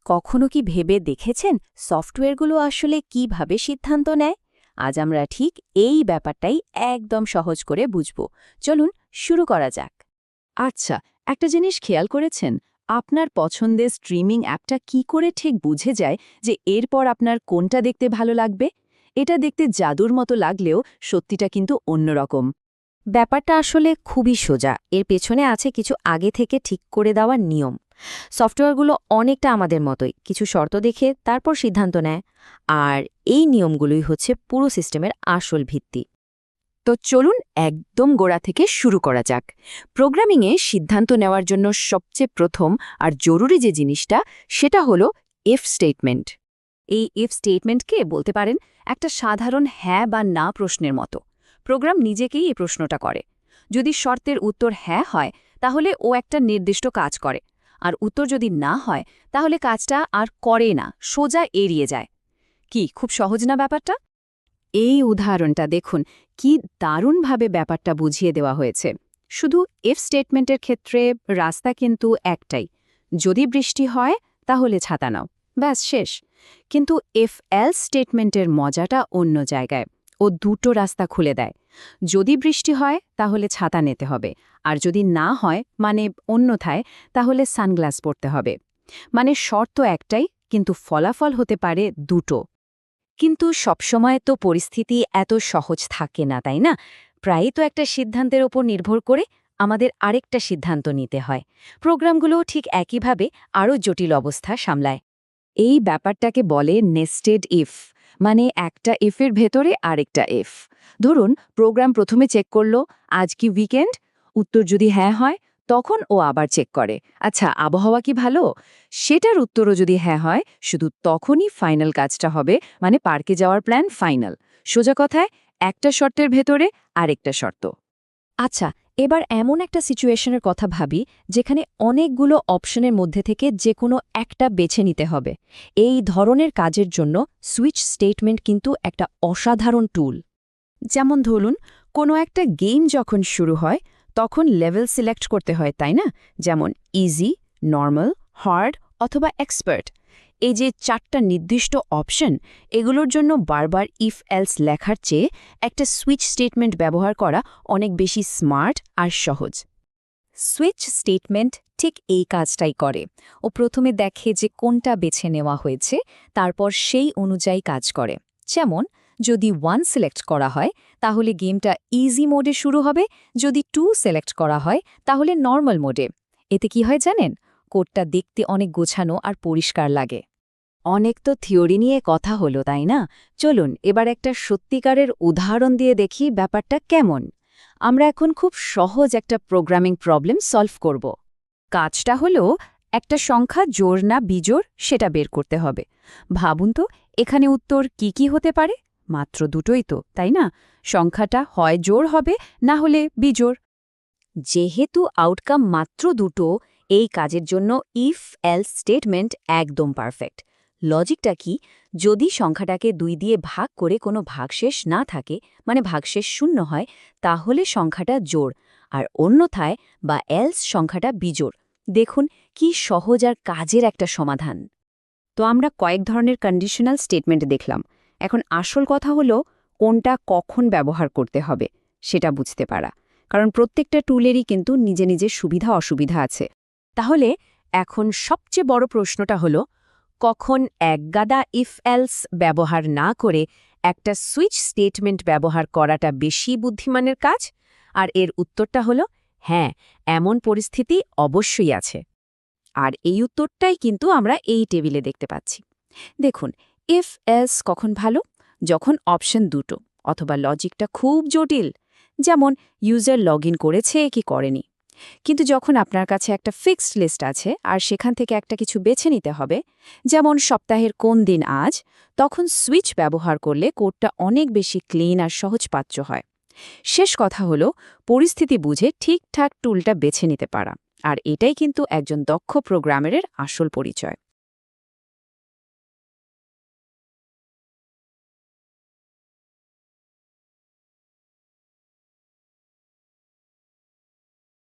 কখনো কি ভেবে দেখেছেন সফটওয়্যারগুলো আসলে কিভাবে সিদ্ধান্ত নেয়? আজ আমরা ঠিক এই ব্যাপারটাই একদম সহজ করে বুঝব। চলুন শুরু করা যাক। আচ্ছা, একটা জিনিস খেয়াল করেছেন? আপনার পছন্দের স্ট্রিমিং অ্যাপটা কি করে ঠিক বুঝে যায় যে এরপর আপনার কোনটা দেখতে ভালো লাগবে? এটা দেখতে জাদুর মতো লাগলেও সত্যিটা কিন্তু অন্যরকম। ব্যাপারটা আসলে খুবই সোজা। এর পেছনে আছে কিছু আগে থেকে ঠিক করে দেওয়ার নিয়ম। সফটওয়্যারগুলো অনেকটা আমাদের মতোই কিছু শর্ত দেখে তারপর সিদ্ধান্ত নেয়। আর এই নিয়মগুলোই হচ্ছে পুরো সিস্টেমের আসল ভিত্তি। তো চলুন একদম গোড়া থেকে শুরু করা যাক। প্রোগ্রামিংয়ে সিদ্ধান্ত নেওয়ার জন্য সবচেয়ে প্রথম আর জরুরি যে জিনিসটা, সেটা হলো ইফ স্টেটমেন্ট। এই ইফ স্টেটমেন্টকে বলতে পারেন একটা সাধারণ হ্যাঁ বা না প্রশ্নের মতো। প্রোগ্রাম নিজেকেই এই প্রশ্নটা করে। যদি শর্তের উত্তর হ্যাঁ হয় তাহলে ও একটা নির্দিষ্ট কাজ করে, আর উত্তর যদি না হয় তাহলে কাজটা আর করে না, সোজা এড়িয়ে যায়। কি খুব সহজ না ব্যাপারটা? এই উদাহরণটা দেখুন, কি দারুণভাবে ব্যাপারটা বুঝিয়ে দেওয়া হয়েছে। শুধু ইফ স্টেটমেন্টের ক্ষেত্রে রাস্তা কিন্তু একটাই, যদি বৃষ্টি হয় তাহলে ছাতা নাও, ব্যাস শেষ। কিন্তু ইফ এলস স্টেটমেন্টের মজাটা অন্য জায়গায়। ও দুটো রাস্তা খুলে দেয়। যদি বৃষ্টি হয় তাহলে ছাতা নিতে হবে, আর যদি না হয় মানে অন্যথায়, তাহলে সানগ্লাস পরতে হবে। মানে শর্ত একটাই, কিন্তু ফলাফল হতে পারে দুটো। কিন্তু সবসময় তো পরিস্থিতি এত সহজ থাকে না, তাই না? প্রায়ই তো একটা সিদ্ধান্তের ওপর নির্ভর করে আমাদের আরেকটা সিদ্ধান্ত নিতে হয়। প্রোগ্রামগুলোও ঠিক একইভাবে আরও জটিল অবস্থা সামলায়। এই ব্যাপারটাকে বলে নেস্টেড ইফ, মানে একটা ইফের ভেতরে আরেকটা ইফ। ধরুন, প্রোগ্রাম প্রথমে চেক করলো আজ কি উইকেন্ড। উত্তর যদি হ্যাঁ হয়, তখন ও আবার চেক করে আচ্ছা আবহাওয়া কি ভালো। সেটার উত্তরও যদি হ্যাঁ হয়, শুধু তখনই ফাইনাল কাজটা হবে, মানে পার্কে যাওয়ার প্ল্যান ফাইনাল। সোজা কথায়, একটা শর্তের ভেতরে আরেকটা শর্ত। আচ্ছা, এবার এমন একটা সিচুয়েশনের কথা ভাবি যেখানে অনেকগুলো অপশনের মধ্যে থেকে যে কোনো একটা বেছে নিতে হবে। এই ধরনের কাজের জন্য সুইচ স্টেটমেন্ট কিন্তু একটা অসাধারণ টুল। যেমন ধরুন, কোনো একটা গেম যখন শুরু হয় তখন লেভেল সিলেক্ট করতে হয়, তাই না? যেমন ইজি, নর্মাল, হার্ড অথবা এক্সপার্ট। এই যে চারটা নির্দিষ্ট অপশন, এগুলোর জন্য বারবার ইফ এলস লেখার চেয়ে একটা সুইচ স্টেটমেন্ট ব্যবহার করা অনেক বেশি স্মার্ট আর সহজ। সুইচ স্টেটমেন্ট ঠিক এই কাজটাই করে। ও প্রথমে দেখে যে কোনটা বেছে নেওয়া হয়েছে, তারপর সেই অনুযায়ী কাজ করে। যেমন যদি 1 সিলেক্ট করা হয় তাহলে গেমটা ইজি মোডে শুরু হবে, যদি 2 সিলেক্ট করা হয় তাহলে নর্মাল মোডে। এতে কি হয় জানেন? কোডটা দেখতে অনেক গোছানো আর পরিষ্কার লাগে। অনেক তো থিওরি নিয়ে কথা হলো, তাই না? চলুন এবার একটা সত্যিকারের উদাহরণ দিয়ে দেখি ব্যাপারটা কেমন। আমরা এখন খুব সহজ একটা প্রোগ্রামিং প্রবলেম সলভ করব। কাজটা হলো একটা সংখ্যা জোড় না বিজোড় সেটা বের করতে হবে। ভাবুন তো, এখানে উত্তর কি কি হতে পারে? মাত্র দুটোই তো, তাই না? সংখ্যাটা হয় জোড় হবে, না হলে বিজোড়। যেহেতু আউটকাম মাত্র দুটো, এই কাজের জন্য ইফ এলস স্টেটমেন্ট একদম পারফেক্ট। লজিকটা কি? যদি সংখ্যাটাকে 2 দিয়ে ভাগ করে কোনো ভাগশেষ না থাকে, মানে ভাগশেষ শূন্য হয়, তাহলে সংখ্যাটা জোড়, আর অন্যথায় বা এলস সংখ্যাটা বিজোড়। দেখুন কি সহজ আর কাজের একটা সমাধান। তো আমরা কয়েক ধরনের কন্ডিশনাল স্টেটমেন্ট দেখলাম। এখন আসল কথা হলো কোনটা কখন ব্যবহার করতে হবে সেটা বুঝতে পারা, কারণ প্রত্যেকটা টুলেরই কিন্তু নিজে নিজে সুবিধা অসুবিধা আছে। তাহলে এখন সবচেয়ে বড় প্রশ্নটা হলো, কখন একগাদা ইফ এলস ব্যবহার না করে একটা সুইচ স্টেটমেন্ট ব্যবহার করাটা বেশি বুদ্ধিমানের কাজ? আর এর উত্তরটা হলো হ্যাঁ, এমন পরিস্থিতি অবশ্যই আছে। আর এই উত্তরটাই কিন্তু আমরা এই টেবিলে দেখতে পাচ্ছি। দেখুন, ইফ এলস কখন ভালো? যখন অপশন দুটো অথবা লজিকটা খুব জটিল, যেমন ইউজার লগ করেছে কি করেনি। কিন্তু যখন আপনার কাছে একটা ফিক্সড লিস্ট আছে আর সেখান থেকে একটা কিছু বেছে নিতে হবে, যেমন সপ্তাহের কোন দিন আজ, তখন সুইচ ব্যবহার করলে কোডটা অনেক বেশি ক্লিন আর সহজপাচ্য হয়। শেষ কথা হলো পরিস্থিতি বুঝে ঠিকঠাক টুলটা বেছে নিতে পারা, আর এটাই কিন্তু একজন দক্ষ প্রোগ্রামারের আসল পরিচয়।